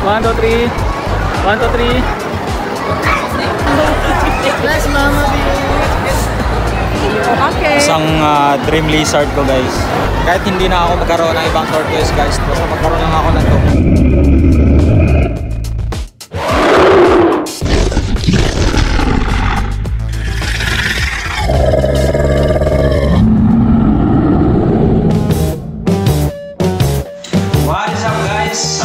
1, 2, 3. 1, 2, 3. Bless Mama B. Okay. Isang dream lizard ko guys. Kahit hindi na ako magkaroon ng ibang tortoise guys, basta magkaroon lang ako ng to. What is up guys?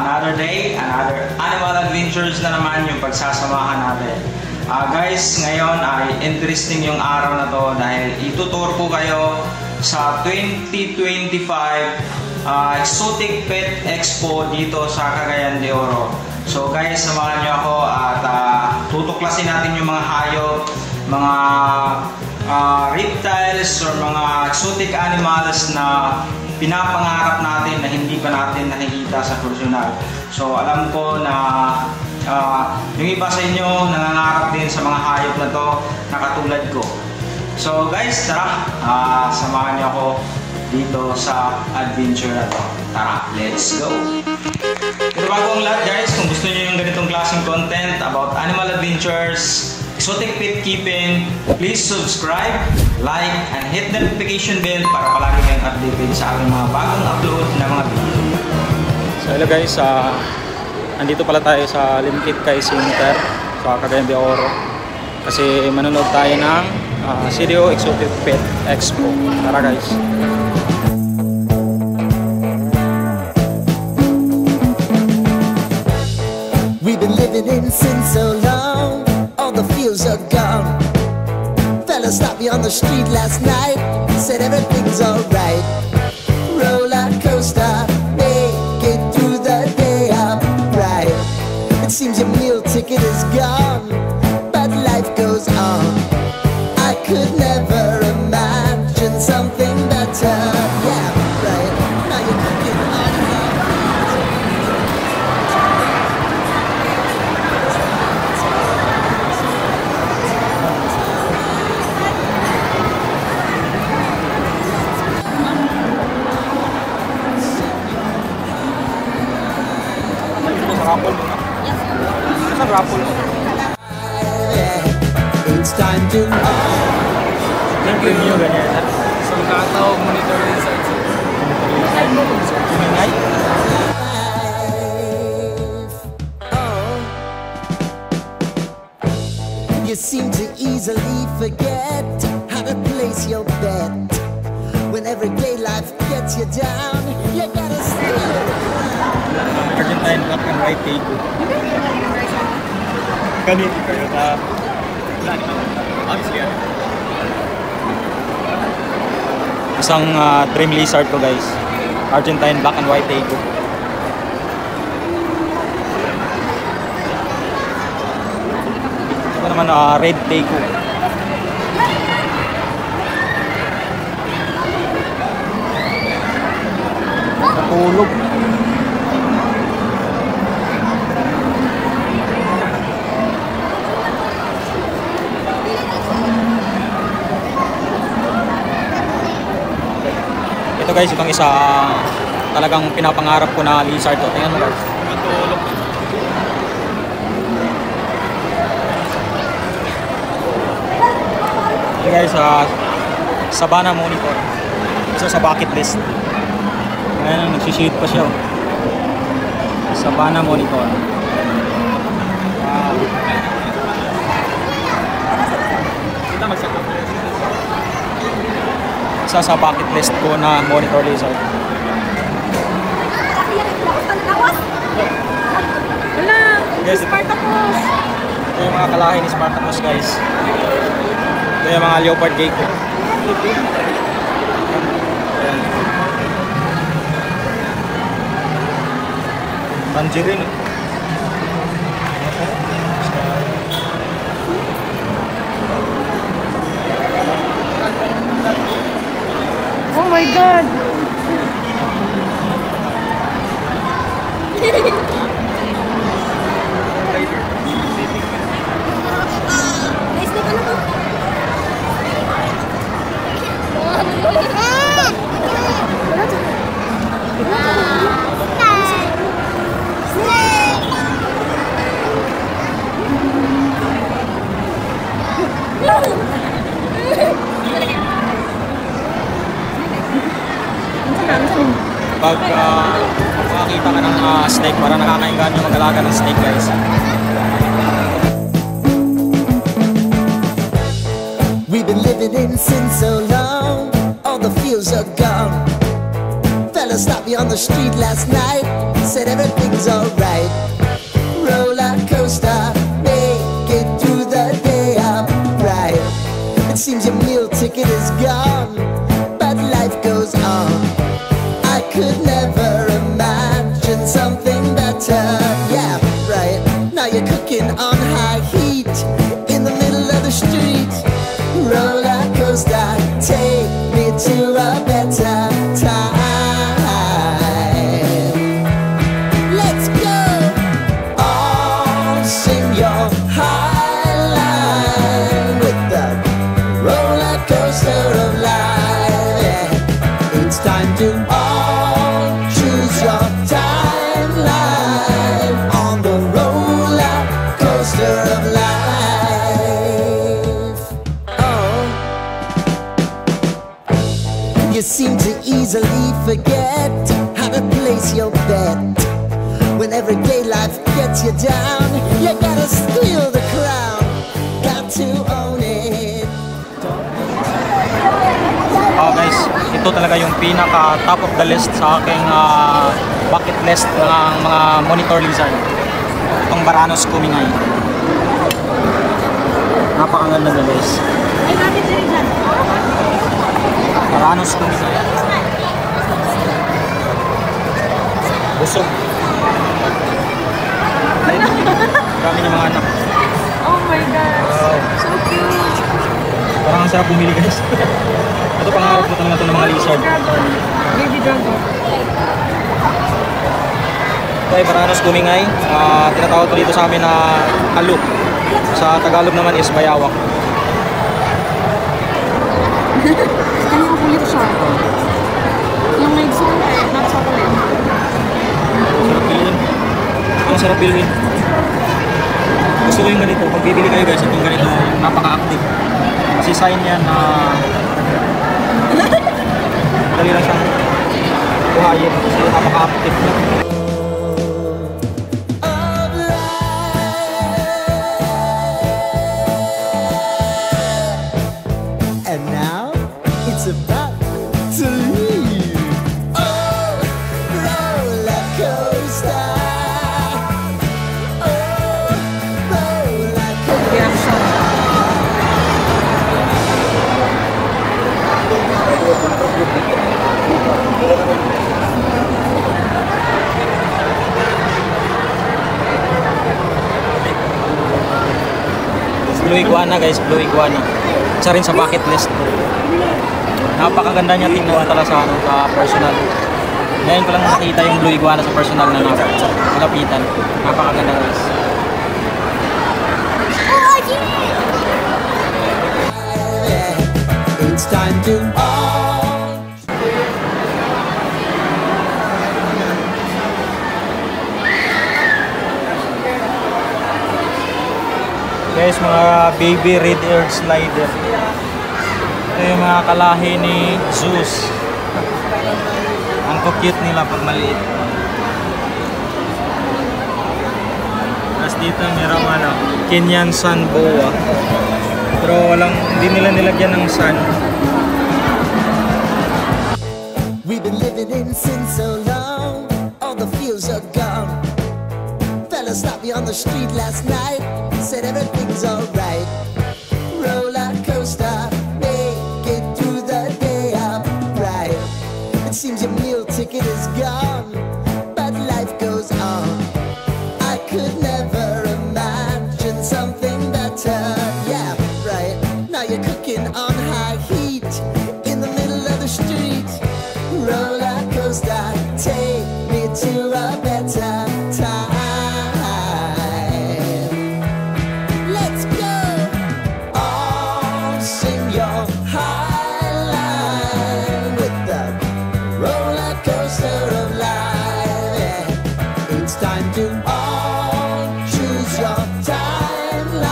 Another day, another animal adventures na naman yung pagsasamahan natin. Guys, ngayon ay interesting yung araw na to dahil ituturo ko kayo sa 2025 Exotic Pet Expo dito sa Cagayan de Oro. So guys, samahan nyo ako at tutuklasin natin yung mga hayop, mga reptiles or mga exotic animals na pinapangarap natin na hindi pa natin nakikita sa personal. So alam ko na yung iba sa inyo nangangarap din sa mga hayop na to na katulad ko. So guys, tara, samahan niyo ako dito sa adventure na to. Tara, let's go! Pero bago ang lahat guys, kung gusto niyo yung ganitong klaseng content about animal adventures, exotic pet keeping, please subscribe, like, and hit the notification bell para palagi kayong updated sa aking mga bagong upload na mga video. So hello guys, andito pala tayo sa Limkit Kai Center sa Cagayan de Oro kasi manonood tayo ng CDO Exotic Pet Expo. Tara guys! We've been living in sin so long, all the feels are gone. Fella stopped me on the street last night, said everything's alright. Roller coaster, make it through the day upright. It seems your meal ticket is gone, but life goes on. I could never imagine something better. Yeah, right. Now you're cooking on it's time to Review ganyan. So, kakatawag monitor lizards. You seem to easily forget how to place your bet. When everyday life gets you down, you gotta stay. Argentine black and white Tegu. Ganito kayo ka. Isang dream lizard ko guys. Argentine black and white Tegu. Ito naman red Tegu. Natulog. Ito guys, itong isa talagang pinapangarap ko na lizard to. Tingnan mo guys. Natulog. Ito guys, Savannah monitor. Isa sa bucket list. Ayan, nagsishade pa siya. Savannah monitor. Kita magsakot. Isa sa bucket list ko na monitor lizard. Wala! Yes, Spartacus! ito yung mga kalahi ni Spartacus guys. Ito yung mga leopard gecko. Tangerine. Oh my God! Snake! mag-alaga ka ng snake para nakakaingan yung mag-alaga ng snake, guys. We've been living in sin so long, all the fields are gone. Fella stopped me on the street last night, said everything's alright. Roller coaster, make it through the day upright. It seems your meal ticket is gone, but life goes on. I could never imagine something better. Yeah, right. Now you're cooking on high heat in the middle of the street. Roller coaster, take me to a better time. Let's go. All sing your high line with the roller coaster of life. Yeah. It's time to all choose your timeline on the roller coaster of life. You seem to easily forget how to place your bet. When everyday life gets you down, you gotta steal the crown, got to own it. Guys, ito talaga yung pinaka top of the list sa aking bucket list ng mga monitor lizard. Itong Varanus Kumingay. Napakaganda na, guys. Varanus Kumingay. Busog. Dami ng mga anak. Oh my God. Wow. So cute. Parang ang sarap bumili, guys. Ito pangarap ko talaga ito ng mga lizard. Baby dragon. Okay, Varanus Kumingay. Tinatawag ko dito sa amin na aluk. Sa Tagalog naman is bayawak. Kaya kulit siya. Yung may chocolate, not chocolate. Sarap bilhin. Ang sarap bilhin. Gusto ko yung ganito. Pag bibili kayo, guys, itong ganito, napaka-active. Kasi sign yan na dali lang siyang buhayin. Kasi napaka-active. And now it's about to leave. Oh, roller coaster. Oh, roller coaster. Blue Iguana, guys, Blue Iguana. Isa rin sa bucket list. Napakaganda niya tingnan talaga sa personal. Ngayon ko lang nakita yung Blue Iguana sa personal na malapitan. Napakaganda, guys. It's time to Guys, mga baby red-eared slider. Ito yung mga kalahi ni Zeus. Ang cute nila pag maliit. Tapos dito mayroong Kenyan sun boa. Pero hindi nila nilagyan ng sun. We've been living in sin so long, all the fields are gone. Fella stopped me on the street last night, said everything's alright. Roller coaster, make it through the day upright. It seems your meal ticket is gone, but life goes on. I could never imagine something better. Yeah, right. Now you're cooking on high heat in the middle of the street. Roller coaster, take me to a better time. Let's go. All sing your high line with the roller coaster of life. Yeah. It's time to all choose your timeline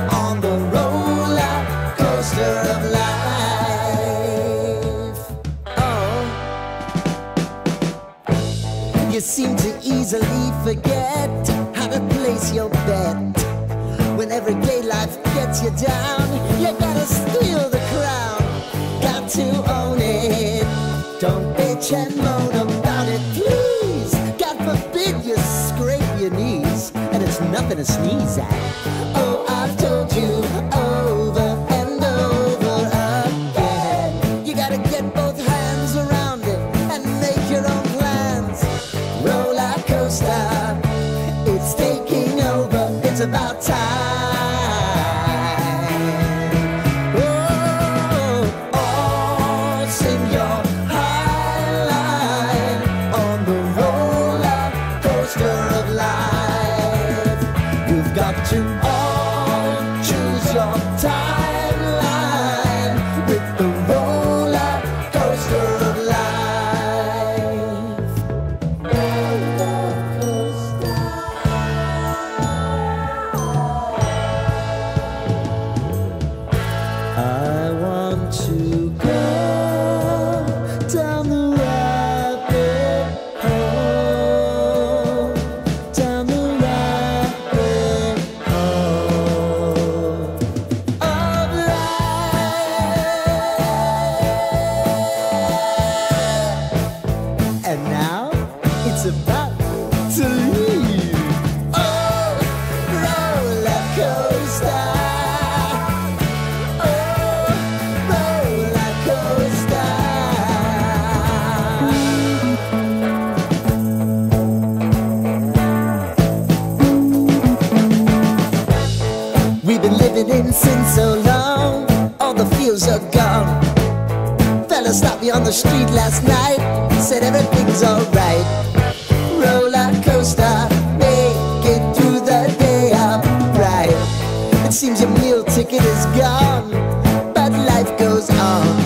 on the roller coaster of life. Oh, you You seem to easily forget how to place your bet. When everyday life gets you down, you gotta steal the crown. Got to own it. Don't bitch and moan about it, please. God forbid you scrape your knees, and it's nothing to sneeze at. Oh, I've told you over and over again. You gotta get both hands around it and make your own plans. Roller coaster, it's taking over. It's about time. To all choose your timeline with the roller coaster of life. Roller coaster. I want to go down the rabbit hole, down the rabbit hole of life. And now it's about to leave. Oh, roller coaster. We've been living in sin so long, all the feels are gone. Fella stopped me on the street last night, said everything's alright. Roller coaster, make it through the day upright. It seems your meal ticket is gone, but life goes on.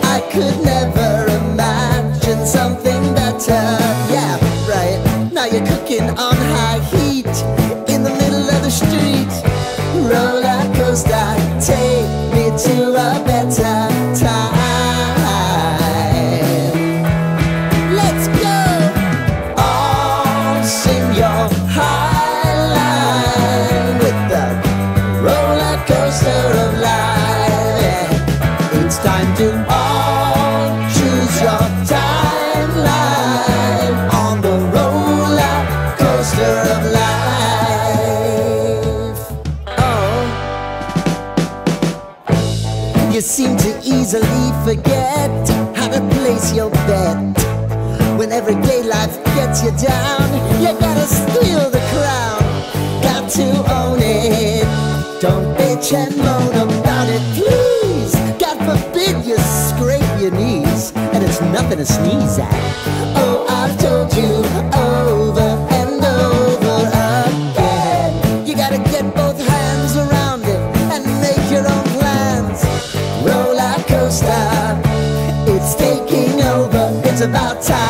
I could never imagine something better. Yeah, right. Now you're cooking on high heat in the middle of the street. Roller coaster, take me to a better time. Let's go! All sing your high line with the roller coaster of life. It's time to all choose your timeline on the roller coaster of life. You seem to easily forget how to place your bet. When everyday life gets you down, you gotta steal the crown. Got to own it. Don't bitch and moan about it, please. God forbid you scrape your knees, and it's nothing to sneeze at. Oh, I've told you over and over again. You gotta get both hands around it and make your own plans. Roller coaster, it's taking over. It's about time.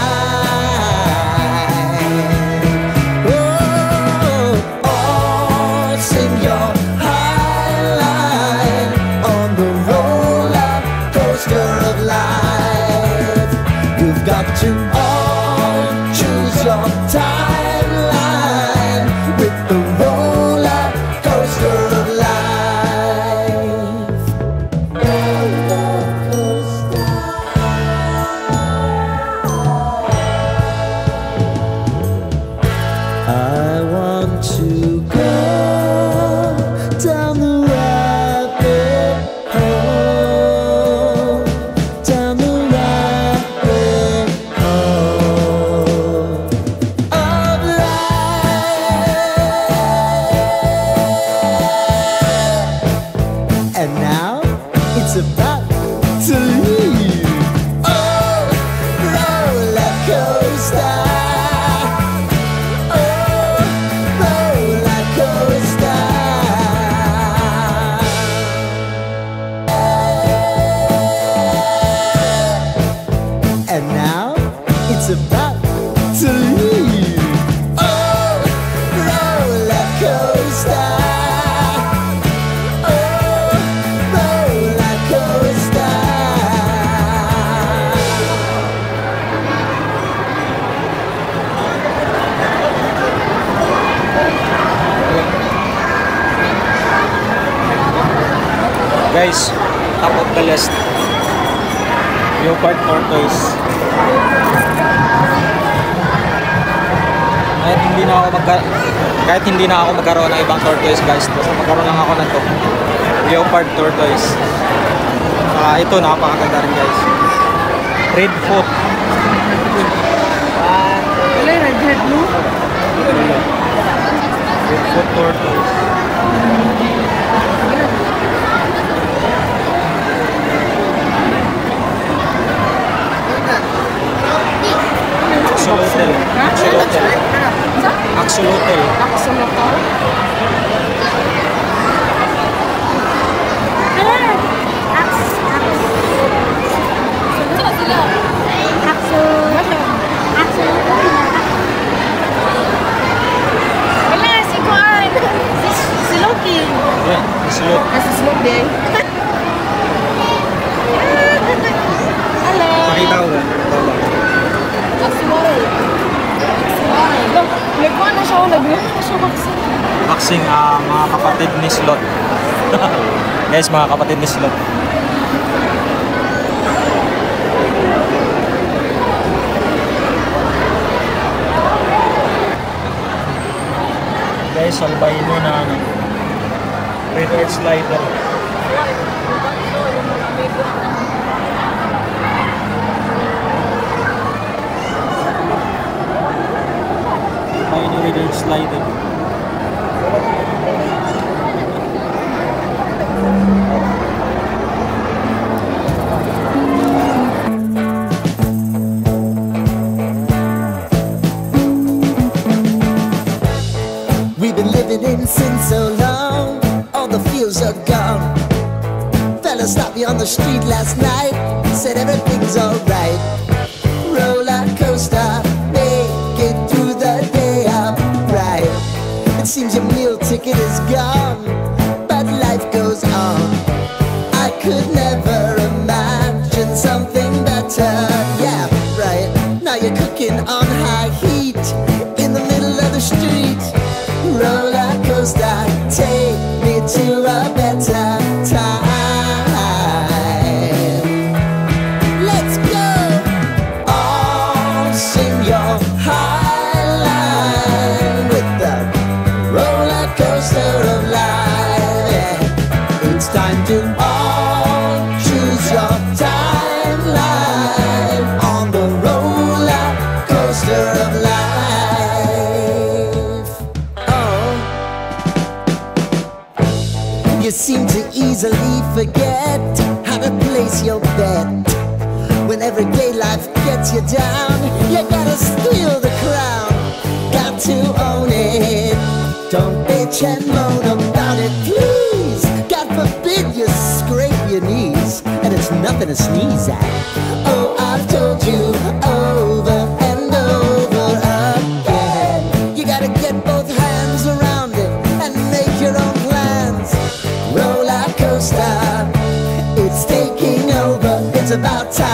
Oh, sing your high line on the roller coaster of life. You've got to all choose your timeline with the roller coaster of life. Roller coaster. I want to go down the rabbit hole, down the rabbit hole of Guys, top of the list. Leopard tortoise. Kahit hindi na ako magkaroon ng ibang tortoise, guys. Basta magkaroon lang ako ng to. Leopard tortoise. Ito napakaganda rin, guys. Red foot. Wala yung red blue? Red foot tortoise. Axolotl. Axolotl. Axolotl. Axolotl? Wala, si Kuan. Si Loki. Yeah, axolotl. Nasa slope din. Hello. Pakita ko lang. Nagkuhan na siya o nagluhan na siya vaccine. Vaccine, mga kapatid ni Slot. Guys, mga kapatid ni Slot. Guys, albino na red earth slider. Albino red earth slider. We've been living in sin so long, all the fields are gone. Fella stopped me on the street last night, said everything's alright. Roller coaster, make it through the day upright. It seems your meal ticket is gone, but life goes on. I could never imagine something better. Yeah, right. Now you're cooking on high heat in the middle of the street. Roller coaster, take me to a better time. Let's go. All sing your high line with the roller coaster of life. Yeah. It's time to all choose your timeline on the roller coaster of life. You seem to easily forget how to place your bet. When everyday life gets you down, you gotta steal the crown. Got to own it. Don't bitch and moan about it, please. God forbid you scrape your knees, and it's nothing to sneeze at. Oh, I've told you over and over again. You gotta get both hands around it and make your own plans. Roller coaster, it's taking over, it's about time.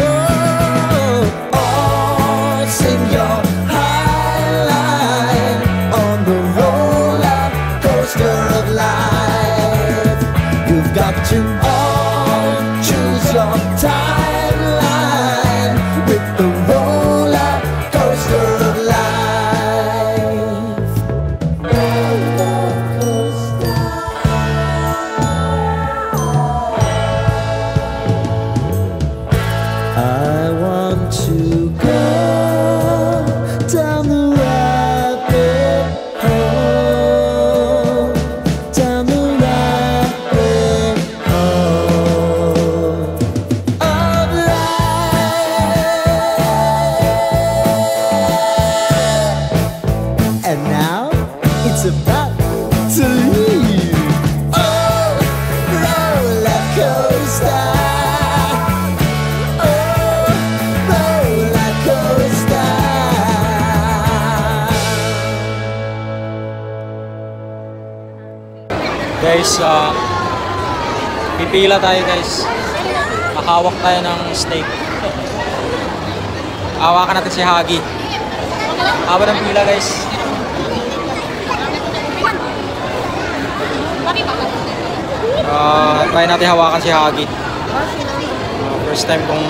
Oh, oh, sing your high line on the roller coaster of life. You've got to all choose your timeline with the roller coaster of life. I want to go down the rabbit hole, down the rabbit hole of life. And now it's about to leave. Oh, roller coaster. Guys, pipila tayo, guys. Makahawak tayo ng snake. Hawakan natin si Hagi. Haba ng pila, guys. Try natin hawakan si Hagi. First time kong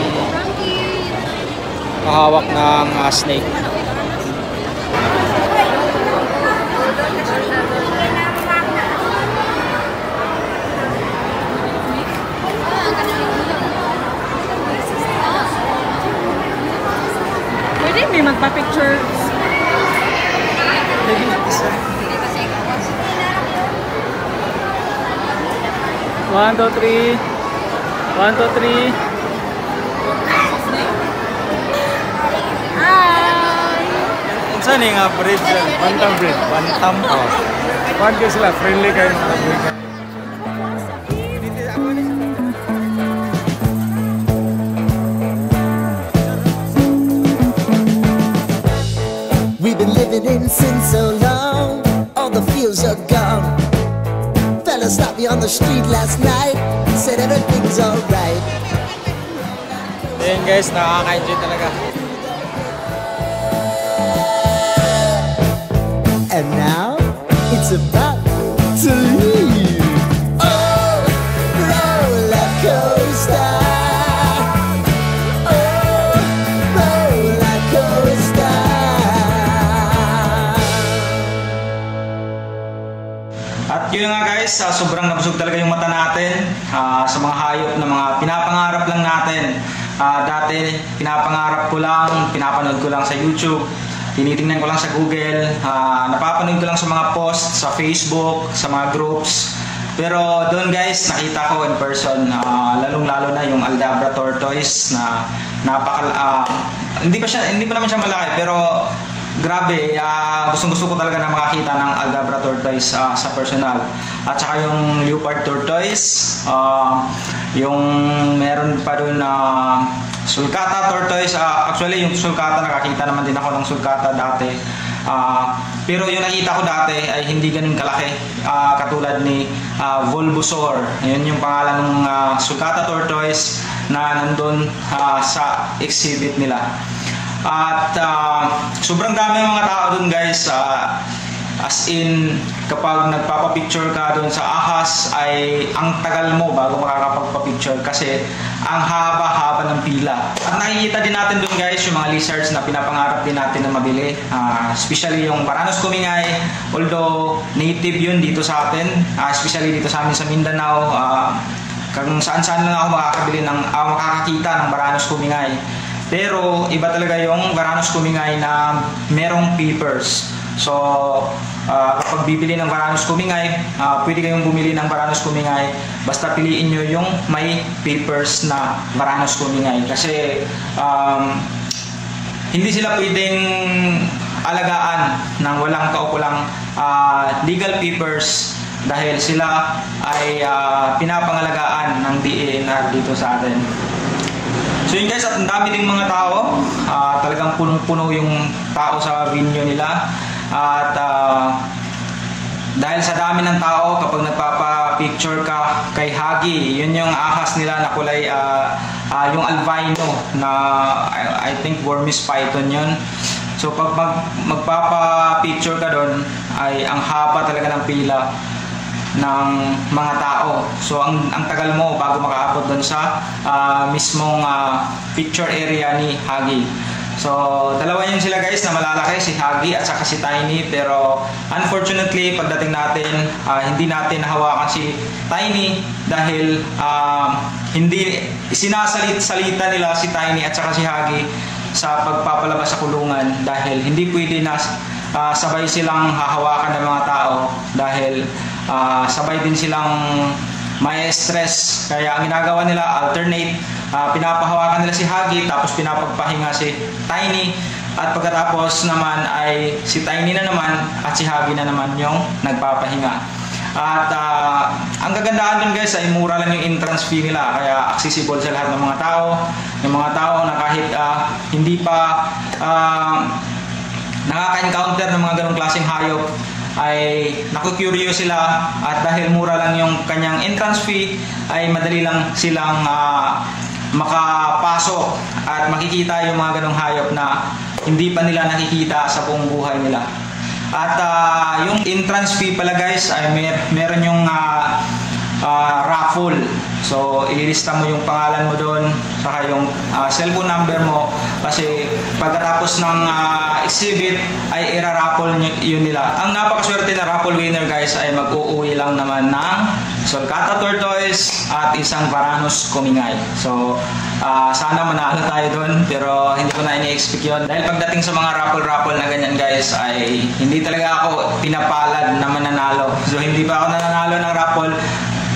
kahawak ng snake. Pwede may magpa-picture. One, two, three. One, two, three. Saan nga breed yan? Bantam breed. Bantam. One kayo sila, friendly kayo mga breed. We've been living in sin so long, all the fields are gone. Fella stopped me on the street last night, said everything's alright. Ayan guys, nakaka-enjoy talaga. And now, it's about to leave. Oh, roller coaster. Oh, roller coaster. At yun nga guys, sobrang nabusog talaga yung mata natin sa mga hayop na mga pinapangarap lang natin. Dati, pinapangarap ko lang, pinapanood ko lang sa YouTube. Tinitingnan ko lang sa Google, napapanood ko lang sa mga posts, sa Facebook, sa mga groups. Pero doon guys, nakita ko in person, lalong-lalo na yung Aldabra tortoise na hindi pa naman siya malaki, pero grabe, gustong-gusto ko talaga na makakita ng Aldabra tortoise sa personal. At saka yung leopard tortoise, yung meron pa doon na sulcata tortoise. Actually yung sulcata, nakakita naman din ako ng sulcata dati. Pero yung nakita ko dati ay hindi ganun kalaki, katulad ni Bulbasaur. Yun yung pangalan ng sulcata tortoise na nandun sa exhibit nila. At sobrang dami mga tao dun guys, as in kapag nagpapapicture ka dun sa ahas ay ang tagal mo bago makakapagpapicture kasi ang haba-haba ng pila. At nakikita din natin dun guys yung mga lizards na pinapangarap din natin na mabili, especially yung Varanus kumingay, although native yun dito sa atin, especially dito sa amin sa Mindanao. Kung saan-saan lang ako makakakita ng Varanus kumingay. Pero iba talaga yung Varanus kumingay na merong papers. So kapag bibili ng Varanus kumingay, pwede kayong bumili ng Varanus kumingay, basta piliin nyo yung may papers na Varanus kumingay. Kasi hindi sila pwedeng alagaan ng walang kaukulang legal papers dahil sila ay pinapangalagaan ng DENR dito sa atin. So yun guys, at ang dami ding mga tao, talagang punong-puno yung tao sa venue nila. At dahil sa dami ng tao, kapag nagpapa-picture ka kay Hagi, yun yung ahas nila na kulay, yung albino na I think Burmese python yun. So pag magpapa-picture ka doon, ay ang haba talaga ng pila ng mga tao. So ang tagal mo bago makaabot doon sa mismong picture area ni Hagi. So dalawa yun sila guys na malalaki, si Hagi at saka si Tiny. Pero unfortunately pagdating natin, hindi natin nahawakan si Tiny dahil hindi sinasalita nila si Tiny at saka si Hagi sa pagpapalabas sa kulungan dahil hindi pwede na sabay silang hahawakan ng mga tao dahil sabay din silang may stress. Kaya ang ginagawa nila, alternate, pinapahawakan nila si Hagi tapos pinapagpahinga si Tiny, at pagkatapos naman ay si Tiny na naman at si Hagi na naman yung nagpapahinga. At ang kagandahan dun guys ay mura lang yung entrance fee nila, kaya accessible sa lahat ng mga tao. Yung mga tao na kahit hindi pa nakaka-encounter ng mga ganong klaseng hayop ay naku-curious sila, at dahil mura lang yung kanyang entrance fee ay madali lang silang makapasok at makikita yung mga ganong hayop na hindi pa nila nakikita sa buong buhay nila. At yung entrance fee pala guys ay meron yung raffle. So ililista mo yung pangalan mo doon, saka yung cellphone number mo, kasi pagkatapos ng exhibit ay ira-raffle yun nila. Ang napakaswerte na raffle winner guys ay mag-uuwi lang naman ng Sulcata tortoise at isang Varanus kumingay. So sana manalo tayo doon, pero hindi ko na ini-expect yun. Dahil pagdating sa mga raffle na ganyan guys ay hindi talaga ako pinapalad na mananalo. So hindi pa ako nananalo ng raffle,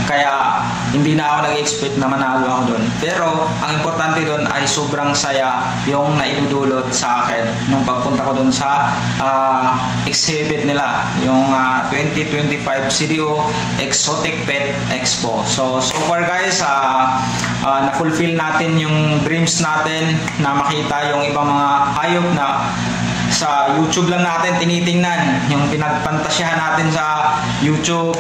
kaya hindi na ako nag-expect na manalo ako doon. Pero ang importante doon ay sobrang saya yung naidudulot sa akin nung pagpunta ko doon sa exhibit nila, yung 2025 CDO Exotic Pet Expo. So far guys, na-fulfill natin yung dreams natin na makita yung ibang mga hayop na sa YouTube lang natin tinitingnan, yung pinagpantasyahan natin sa YouTube,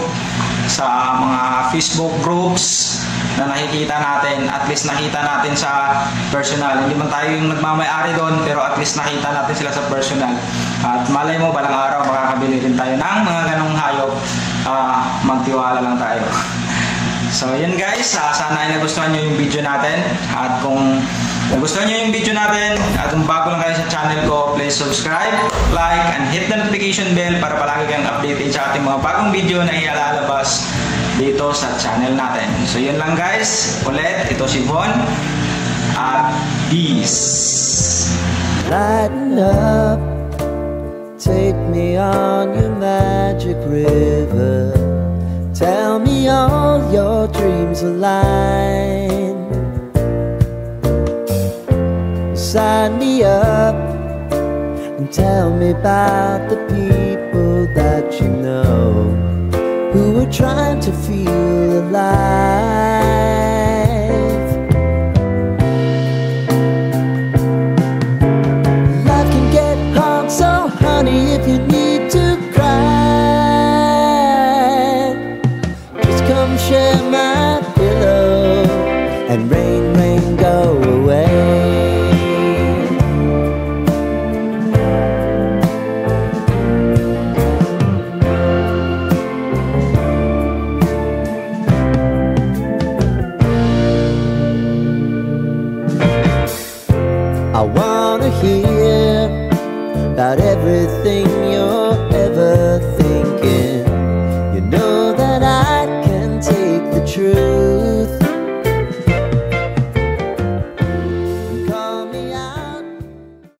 sa mga Facebook groups na nakikita natin. At least nakita natin sa personal. Hindi man tayo yung nagmamay-ari doon, pero at least nakita natin sila sa personal. At malay mo, balang araw makakabili rin tayo ng mga ganong hayop. Magtiwala lang tayo. So yun guys, sana ay nagustuhan nyo yung video natin. At kung nagustuhan nyo yung video natin at kung bago lang kayo sa channel ko, please subscribe, like, and hit the notification bell para palagi kang updated sa ating mga bagong video na ilalabas dito sa channel natin. So yun lang guys, ulit, ito si Von at peace. Lighten up, take me on your magic river. Tell me all your dreams align. Sign me up and tell me about the people that you know who are trying to feel alive. Life can get hard, so honey, if you need to cry, just come share my pillow and rain, rain, go away. I wanna hear about everything you're